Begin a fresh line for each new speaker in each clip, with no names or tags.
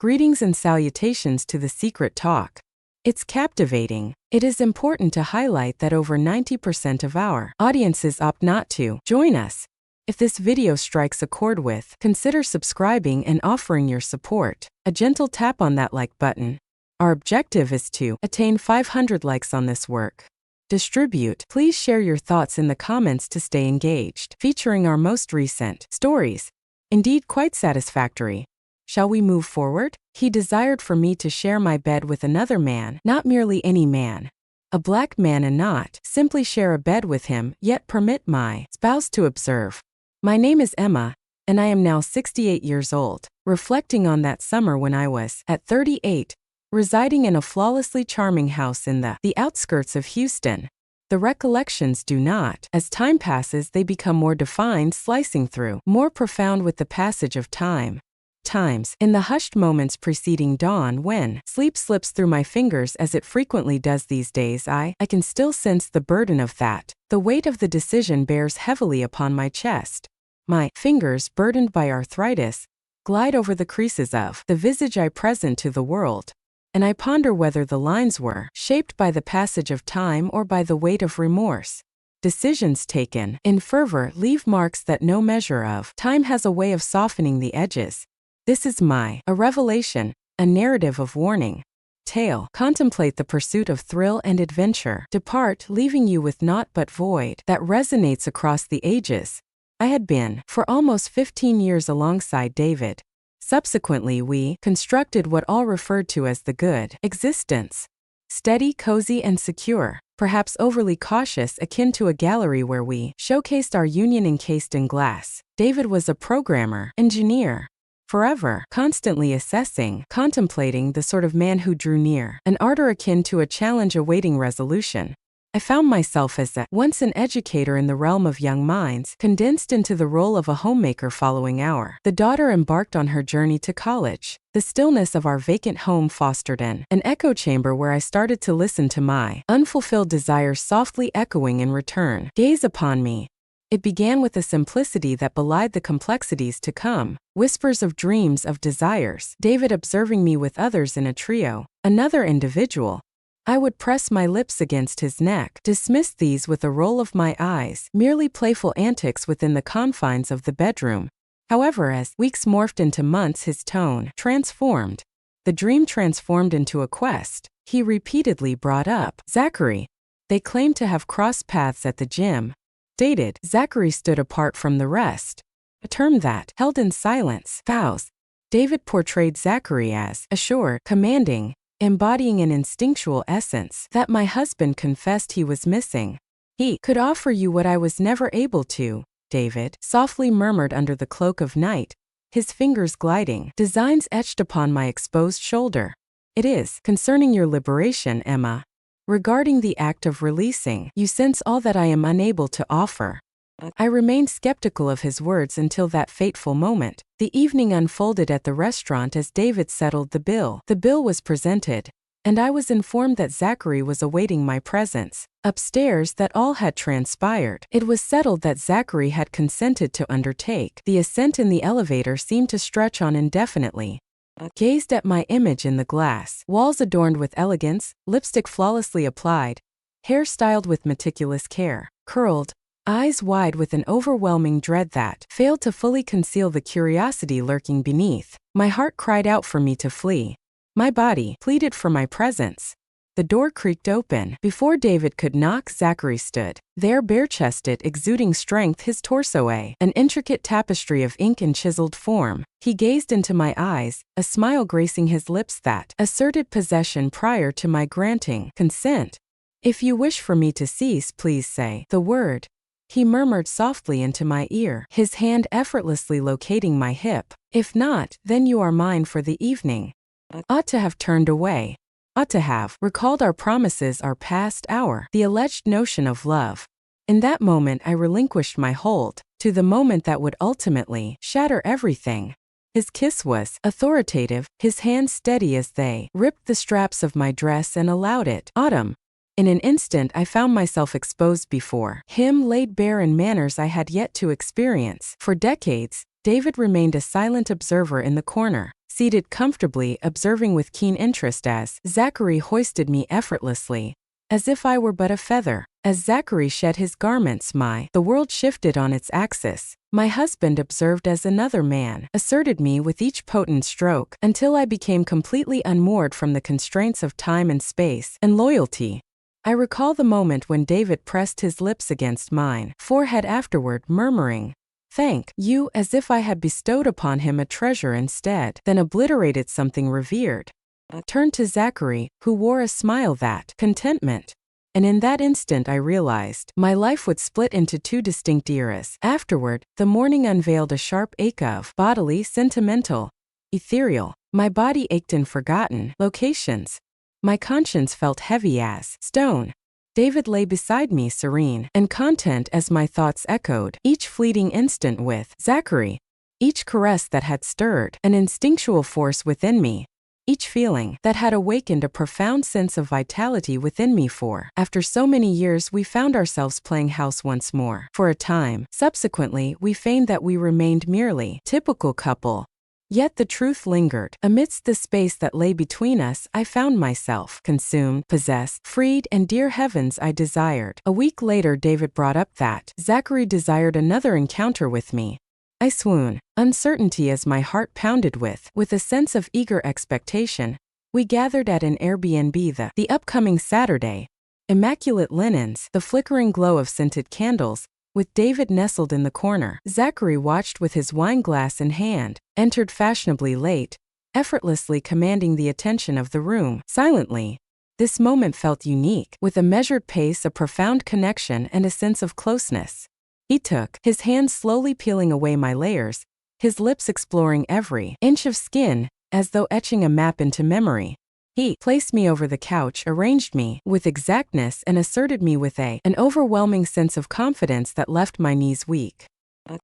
Greetings and salutations to the Secret Talk. It's captivating. It is important to highlight that over 90% of our audiences opt not to join us. If this video strikes a chord with, consider subscribing and offering your support. A gentle tap on that like button. Our objective is to attain 500 likes on this work. Distribute. Please share your thoughts in the comments to stay engaged. Featuring our most recent stories. Indeed, quite satisfactory. Shall we move forward? He desired for me to share my bed with another man, not merely any man. A black man, and not simply share a bed with him, yet permit my spouse to observe. My name is Emma, and I am now 68 years old, reflecting on that summer when I was at 38, residing in a flawlessly charming house in the outskirts of Houston. The recollections do not. As time passes, they become more defined, slicing through, more profound with the passage of time. Times, in the hushed moments preceding dawn when sleep slips through my fingers as it frequently does these days, I can still sense the burden of that. The weight of the decision bears heavily upon my chest. My fingers, burdened by arthritis, glide over the creases of the visage I present to the world, and I ponder whether the lines were shaped by the passage of time or by the weight of remorse. Decisions taken in fervor leave marks that no measure of time has a way of softening the edges. This is a revelation, a narrative of warning. Tale. Contemplate the pursuit of thrill and adventure. Depart, leaving you with naught but void that resonates across the ages. I had been, for almost 15 years, alongside David. Subsequently, we constructed what all referred to as the good existence. Steady, cozy, and secure, perhaps overly cautious, akin to a gallery where we showcased our union encased in glass. David was a programmer, engineer. Forever, constantly assessing, contemplating the sort of man who drew near, an ardor akin to a challenge awaiting resolution. I found myself as once an educator in the realm of young minds, condensed into the role of a homemaker following the daughter embarked on her journey to college. The stillness of our vacant home fostered an echo chamber where I started to listen to my unfulfilled desires softly echoing in return. Gaze upon me. It began with a simplicity that belied the complexities to come. Whispers of dreams, of desires. David observing me with others in a trio. Another individual. I would press my lips against his neck, dismiss these with a roll of my eyes, merely playful antics within the confines of the bedroom. However, as weeks morphed into months, his tone transformed. The dream transformed into a quest. He repeatedly brought up Zachary. They claimed to have crossed paths at the gym. Dated, Zachary stood apart from the rest. A term that, held in silence, vows. David portrayed Zachary as assured, commanding, embodying an instinctual essence that my husband confessed he was missing. He could offer you what I was never able to, David softly murmured under the cloak of night, his fingers gliding, designs etched upon my exposed shoulder. It is concerning your liberation, Emma. Regarding the act of releasing, you sense all that I am unable to offer. I remained skeptical of his words until that fateful moment. The evening unfolded at the restaurant as David settled the bill. The bill was presented, and I was informed that Zachary was awaiting my presence. Upstairs, that all had transpired. It was settled that Zachary had consented to undertake. The ascent in the elevator seemed to stretch on indefinitely. Gazed at my image in the glass, walls adorned with elegance, lipstick flawlessly applied, hair styled with meticulous care, curled, eyes wide with an overwhelming dread that failed to fully conceal the curiosity lurking beneath. My heart cried out for me to flee. My body pleaded for my presence. The door creaked open. Before David could knock, Zachary stood there, bare-chested, exuding strength, his torso an intricate tapestry of ink and chiseled form. He gazed into my eyes, a smile gracing his lips that asserted possession prior to my granting consent. If you wish for me to cease, please say the word. He murmured softly into my ear, his hand effortlessly locating my hip. If not, then you are mine for the evening. Ought to have turned away. Ought to have recalled our promises, our past hour, the alleged notion of love. In that moment I relinquished my hold, to the moment that would ultimately shatter everything. His kiss was authoritative, his hands steady as they ripped the straps of my dress and allowed it. Autumn. In an instant I found myself exposed before him, laid bare in manners I had yet to experience. For decades, David remained a silent observer in the corner, seated comfortably, observing with keen interest as Zachary hoisted me effortlessly, as if I were but a feather. As Zachary shed his garments, the world shifted on its axis. My husband observed as another man, asserted me with each potent stroke, until I became completely unmoored from the constraints of time and space, and loyalty. I recall the moment when David pressed his lips against mine forehead, afterward murmuring, "Thank you," as if I had bestowed upon him a treasure instead, then obliterated something revered. I turned to Zachary, who wore a smile that contentment. And in that instant I realized my life would split into two distinct eras. Afterward, the morning unveiled a sharp ache of bodily, sentimental, ethereal. My body ached in forgotten locations. My conscience felt heavy as stone. David lay beside me, serene and content, as my thoughts echoed each fleeting instant with Zachary. Each caress that had stirred an instinctual force within me. Each feeling that had awakened a profound sense of vitality within me. For, after so many years, we found ourselves playing house once more. For a time, subsequently, we feigned that we remained merely typical couple. Yet the truth lingered. Amidst the space that lay between us, I found myself consumed, possessed, freed, and dear heavens, I desired. A week later, David brought up that Zachary desired another encounter with me. I swoon, uncertainty as my heart pounded with a sense of eager expectation. We gathered at an Airbnb the upcoming Saturday. Immaculate linens, the flickering glow of scented candles, with David nestled in the corner. Zachary watched with his wine glass in hand, entered fashionably late, effortlessly commanding the attention of the room. Silently, this moment felt unique, with a measured pace, a profound connection, and a sense of closeness. He took, his hands slowly peeling away my layers, his lips exploring every inch of skin, as though etching a map into memory. He placed me over the couch, arranged me with exactness, and asserted me with an overwhelming sense of confidence that left my knees weak.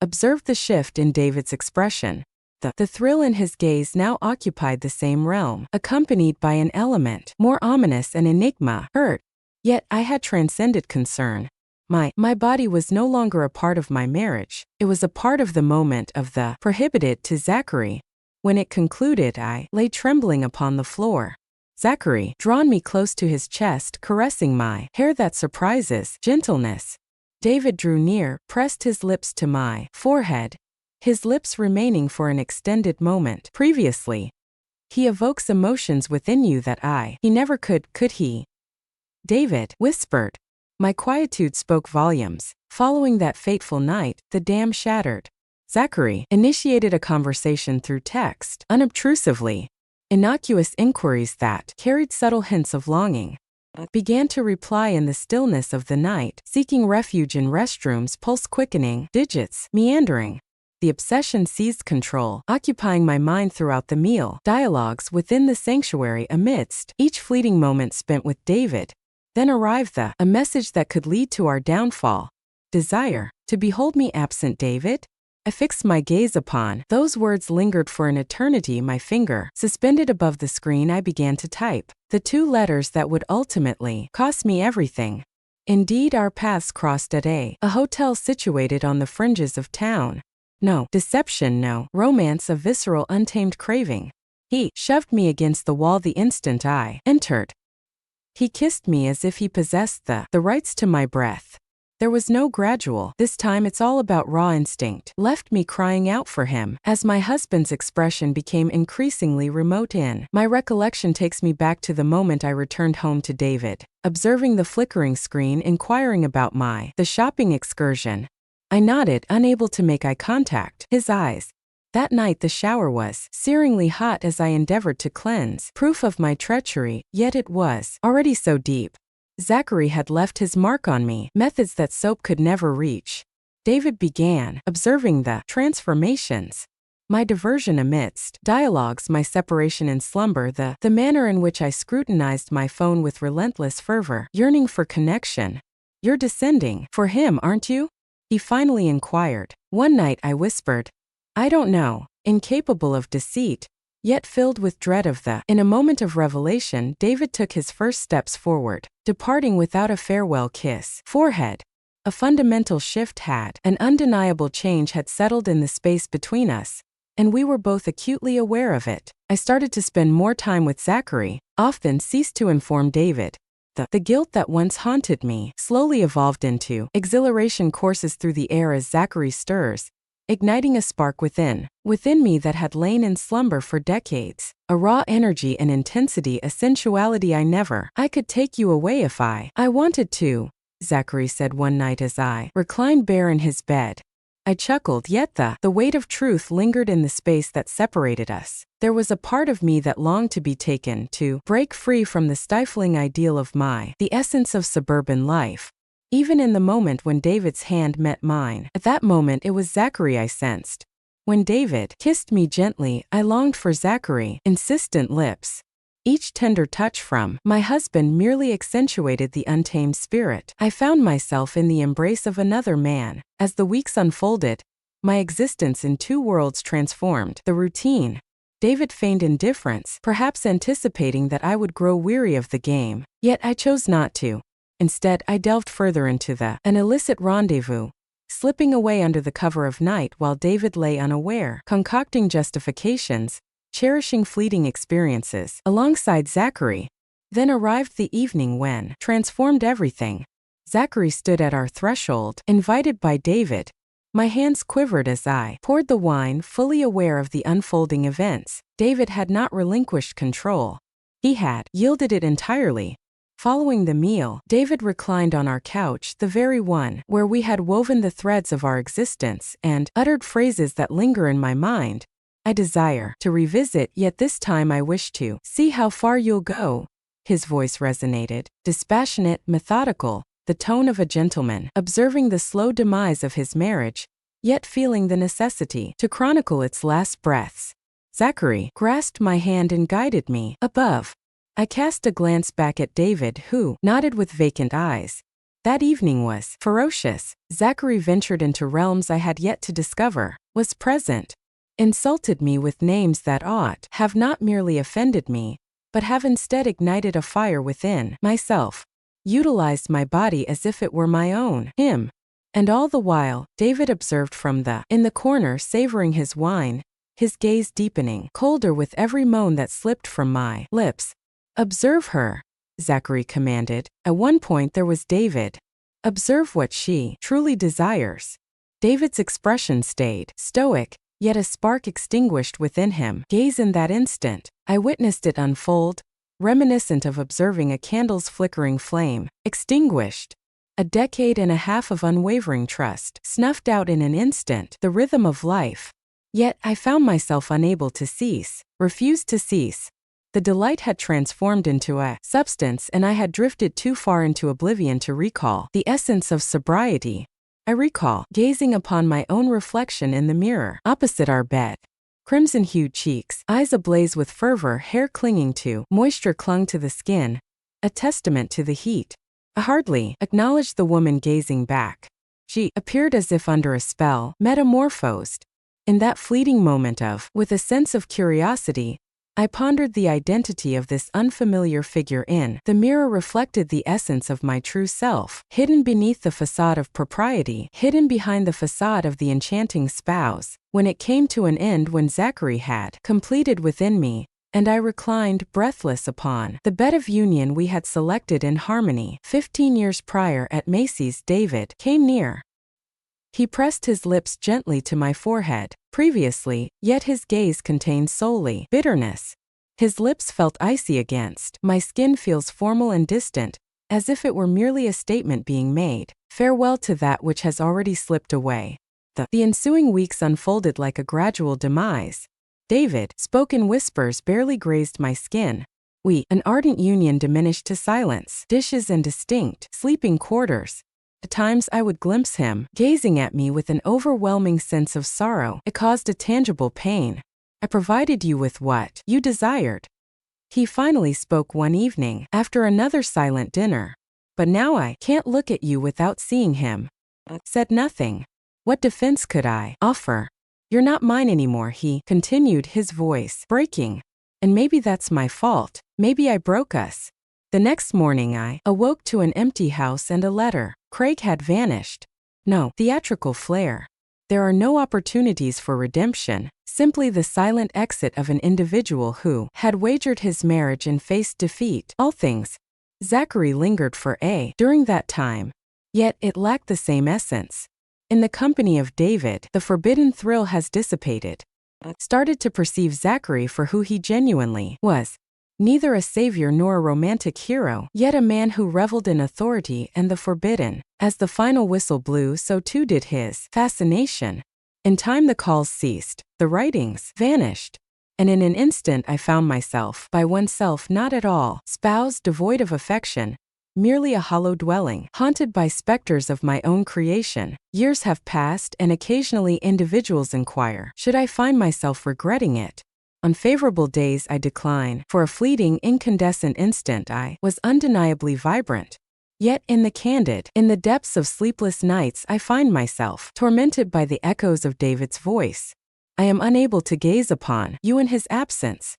Observed the shift in David's expression. The thrill in his gaze now occupied the same realm, accompanied by an element more ominous, and enigma, hurt. Yet I had transcended concern. My body was no longer a part of my marriage. It was a part of the moment of the prohibited to Zachary. When it concluded, I lay trembling upon the floor. Zachary drawn me close to his chest, caressing my hair that surprises gentleness. David drew near, pressed his lips to my forehead, his lips remaining for an extended moment. Previously, he evokes emotions within you that he never could he? David whispered. My quietude spoke volumes. Following that fateful night, the dam shattered. Zachary initiated a conversation through text, unobtrusively. Innocuous inquiries that carried subtle hints of longing began to reply in the stillness of the night, seeking refuge in restrooms, pulse quickening, digits meandering. The obsession seized control, occupying my mind throughout the meal. Dialogues within the sanctuary amidst each fleeting moment spent with David. Then arrived a message that could lead to our downfall. Desire to behold me absent, David? I fixed my gaze upon those words, lingered for an eternity. My finger suspended above the screen, I began to type the two letters that would ultimately cost me everything. Indeed, our paths crossed at a hotel situated on the fringes of town. No deception, no romance, a visceral, untamed craving. He shoved me against the wall the instant I entered. He kissed me as if he possessed the rights to my breath. There was no gradual. This time it's all about raw instinct. Left me crying out for him. As my husband's expression became increasingly remote, my recollection takes me back to the moment I returned home to David, observing the flickering screen, inquiring about the shopping excursion. I nodded, unable to make eye contact. His eyes. That night the shower was searingly hot as I endeavored to cleanse, proof of my treachery, yet it was already so deep. Zachary had left his mark on me, methods that soap could never reach. David began, observing the transformations. My diversion amidst dialogues, my separation in slumber, the manner in which I scrutinized my phone with relentless fervor, yearning for connection. You're descending for him, aren't you? He finally inquired. One night I whispered, I don't know, incapable of deceit, yet filled with dread of In a moment of revelation, David took his first steps forward, departing without a farewell kiss. Forehead. A fundamental shift had, an undeniable change had settled in the space between us, and we were both acutely aware of it. I started to spend more time with Zachary, often ceased to inform David. The guilt that once haunted me slowly evolved into exhilaration courses through the air as Zachary stirs, igniting a spark within me that had lain in slumber for decades. A raw energy and intensity, a sensuality I could take you away if I wanted to, Zachary said one night as I reclined bare in his bed. I chuckled, yet the weight of truth lingered in the space that separated us. There was a part of me that longed to be taken, to break free from the stifling ideal of the essence of suburban life. Even in the moment when David's hand met mine, at that moment it was Zachary I sensed. When David kissed me gently, I longed for Zachary, insistent lips. Each tender touch from my husband merely accentuated the untamed spirit. I found myself in the embrace of another man. As the weeks unfolded, my existence in two worlds transformed. The routine. David feigned indifference, perhaps anticipating that I would grow weary of the game. Yet I chose not to. Instead, I delved further into an illicit rendezvous, slipping away under the cover of night while David lay unaware, concocting justifications, cherishing fleeting experiences alongside Zachary. Then arrived the evening when transformed everything. Zachary stood at our threshold, invited by David. My hands quivered as I poured the wine, fully aware of the unfolding events. David had not relinquished control. He had yielded it entirely. Following the meal, David reclined on our couch, the very one where we had woven the threads of our existence, and uttered phrases that linger in my mind. I desire to revisit, yet this time I wish to see how far you'll go. His voice resonated, dispassionate, methodical, the tone of a gentleman, observing the slow demise of his marriage, yet feeling the necessity to chronicle its last breaths. Zachary grasped my hand and guided me above. I cast a glance back at David, who nodded with vacant eyes. That evening was ferocious. Zachary ventured into realms I had yet to discover, was present, insulted me with names that ought have not merely offended me, but have instead ignited a fire within myself, utilized my body as if it were my own, him. And all the while, David observed from in the corner, savoring his wine, his gaze deepening, colder with every moan that slipped from my lips. Observe her, Zachary commanded. At one point there was David. Observe what she truly desires. David's expression stayed stoic, yet a spark extinguished within him. Gaze in that instant. I witnessed it unfold, reminiscent of observing a candle's flickering flame, extinguished. A decade and a half of unwavering trust, snuffed out in an instant, the rhythm of life. Yet I found myself unable to cease, refused to cease. The delight had transformed into a substance, and I had drifted too far into oblivion to recall the essence of sobriety. I recall gazing upon my own reflection in the mirror opposite our bed. Crimson-hued cheeks, eyes ablaze with fervor, hair clinging to, moisture clung to the skin, a testament to the heat. I hardly acknowledged the woman gazing back. She appeared as if under a spell, metamorphosed. In that fleeting moment with a sense of curiosity, I pondered the identity of this unfamiliar figure in the mirror reflected the essence of my true self, hidden beneath the facade of propriety, hidden behind the facade of the enchanting spouse. When it came to an end, when Zachary had completed within me, and I reclined breathless upon the bed of union we had selected in harmony 15 years prior at Macy's, David came near. He pressed his lips gently to my forehead. Previously, yet his gaze contained solely bitterness. His lips felt icy against my skin, feels formal and distant, as if it were merely a statement being made. Farewell to that which has already slipped away. The ensuing weeks unfolded like a gradual demise. David spoke in whispers, barely grazed my skin. An ardent union diminished to silence, dishes and distinct, sleeping quarters. At times I would glimpse him, gazing at me with an overwhelming sense of sorrow. It caused a tangible pain. I provided you with what you desired. He finally spoke one evening, after another silent dinner. But now I can't look at you without seeing him. Said nothing. What defense could I offer? You're not mine anymore, he continued, his voice breaking. And maybe that's my fault. Maybe I broke us. The next morning I awoke to an empty house and a letter Craig had vanished. No theatrical flair. There are no opportunities for redemption, simply the silent exit of an individual who had wagered his marriage and faced defeat. All things. Zachary lingered for A during that time. Yet it lacked the same essence. In the company of David, the forbidden thrill has dissipated. Started to perceive Zachary for who he genuinely was. Neither a savior nor a romantic hero, yet a man who reveled in authority and the forbidden. As the final whistle blew, so too did his fascination. In time the calls ceased, the writings vanished. And in an instant I found myself, by oneself not at all, spouse devoid of affection, merely a hollow dwelling, haunted by specters of my own creation. Years have passed and occasionally individuals inquire, should I find myself regretting it? On favorable days I decline, for a fleeting incandescent instant I was undeniably vibrant. Yet in the depths of sleepless nights I find myself, tormented by the echoes of David's voice. I am unable to gaze upon you in his absence.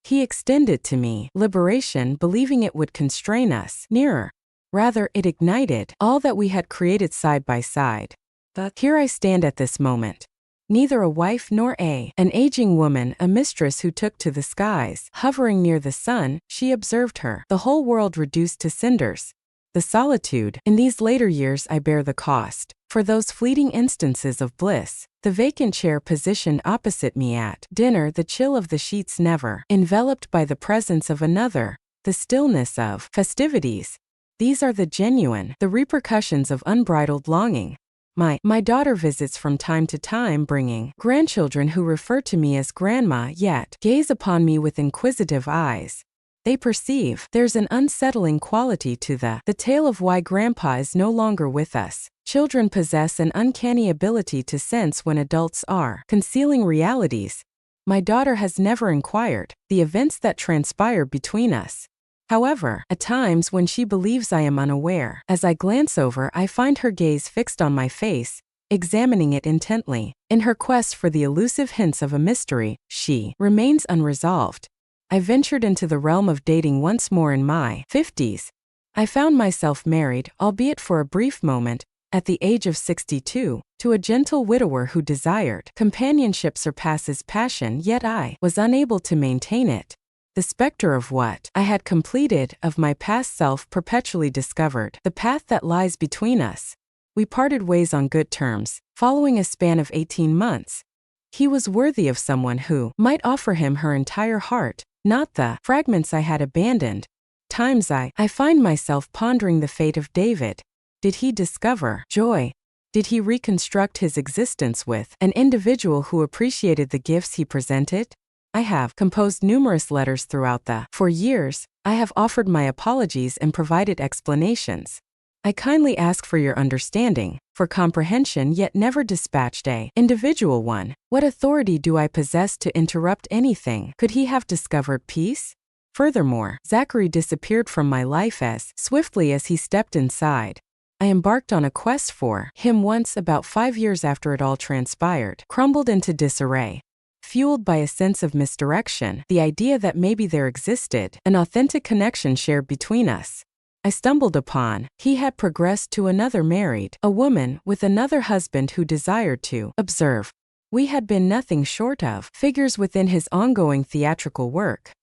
He extended to me liberation, believing it would constrain us nearer. Rather, it ignited all that we had created side by side. Here I stand at this moment. Neither a wife nor an aging woman, a mistress who took to the skies. Hovering near the sun, she observed her, the whole world reduced to cinders. The solitude, in these later years I bear the cost. For those fleeting instances of bliss, the vacant chair positioned opposite me at dinner, the chill of the sheets never enveloped by the presence of another, the stillness of festivities. These are the repercussions of unbridled longing. My daughter visits from time to time, bringing grandchildren who refer to me as grandma, yet gaze upon me with inquisitive eyes. They perceive there's an unsettling quality to the tale of why grandpa is no longer with us. Children possess an uncanny ability to sense when adults are concealing realities. My daughter has never inquired the events that transpire between us. However, at times when she believes I am unaware, as I glance over, I find her gaze fixed on my face, examining it intently. In her quest for the elusive hints of a mystery, she remains unresolved. I ventured into the realm of dating once more in my 50s. I found myself married, albeit for a brief moment, at the age of 62, to a gentle widower who desired companionship surpasses passion, yet I was unable to maintain it. The specter of what I had completed of my past self perpetually discovered the path that lies between us. We parted ways on good terms, following a span of 18 months. He was worthy of someone who might offer him her entire heart, not the fragments I had abandoned. Times I find myself pondering the fate of David. Did he discover joy? Did he reconstruct his existence with an individual who appreciated the gifts he presented? I have composed numerous letters throughout for years, I have offered my apologies and provided explanations. I kindly ask for your understanding, for comprehension, yet never dispatched an individual one. What authority do I possess to interrupt anything? Could he have discovered peace? Furthermore, Zachary disappeared from my life as swiftly as he stepped inside. I embarked on a quest for him once, about 5 years after it all transpired, crumbled into disarray. Fueled by a sense of misdirection, the idea that maybe there existed an authentic connection shared between us. I stumbled upon, he had progressed to another, married a woman with another husband who desired to observe. We had been nothing short of figures within his ongoing theatrical work.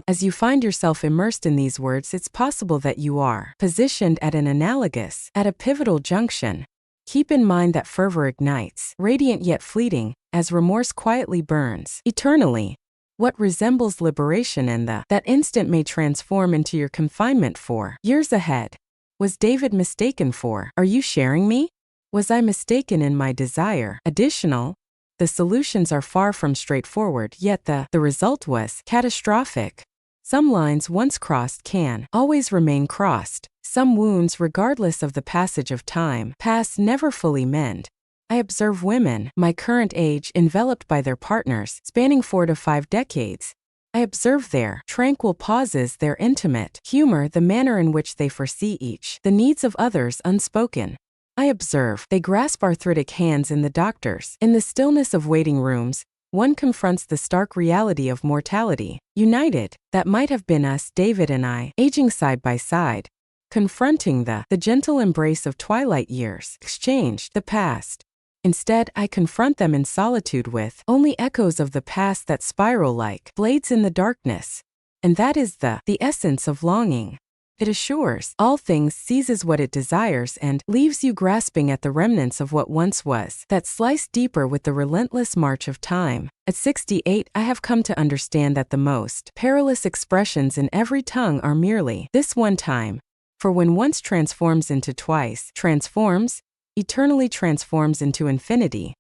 As you find yourself immersed in these words, it's possible that you are positioned at a pivotal junction. Keep in mind that fervor ignites, radiant yet fleeting, as remorse quietly burns eternally. What resembles liberation in that instant may transform into your confinement for years ahead. Was David mistaken for? Are you sharing me? Was I mistaken in my desire? Additional? The solutions are far from straightforward, yet the result was catastrophic. Some lines once crossed can always remain crossed. Some wounds, regardless of the passage of time, never fully mend. I observe women, my current age, enveloped by their partners, spanning 4 to 5 decades. I observe their tranquil pauses, their intimate humor, the manner in which they foresee the needs of others unspoken. I observe they grasp arthritic hands in the doctors. In the stillness of waiting rooms, one confronts the stark reality of mortality. United, that might have been us, David and I, aging side by side. confronting the gentle embrace of twilight years, exchanged the past. Instead, I confront them in solitude with only echoes of the past that spiral like blades in the darkness. And that is the essence of longing. It assures all things, seizes what it desires, and leaves you grasping at the remnants of what once was, that slice deeper with the relentless march of time. At 68, I have come to understand that the most perilous expressions in every tongue are merely this one time. For when once transforms into twice, transforms, eternally transforms into infinity.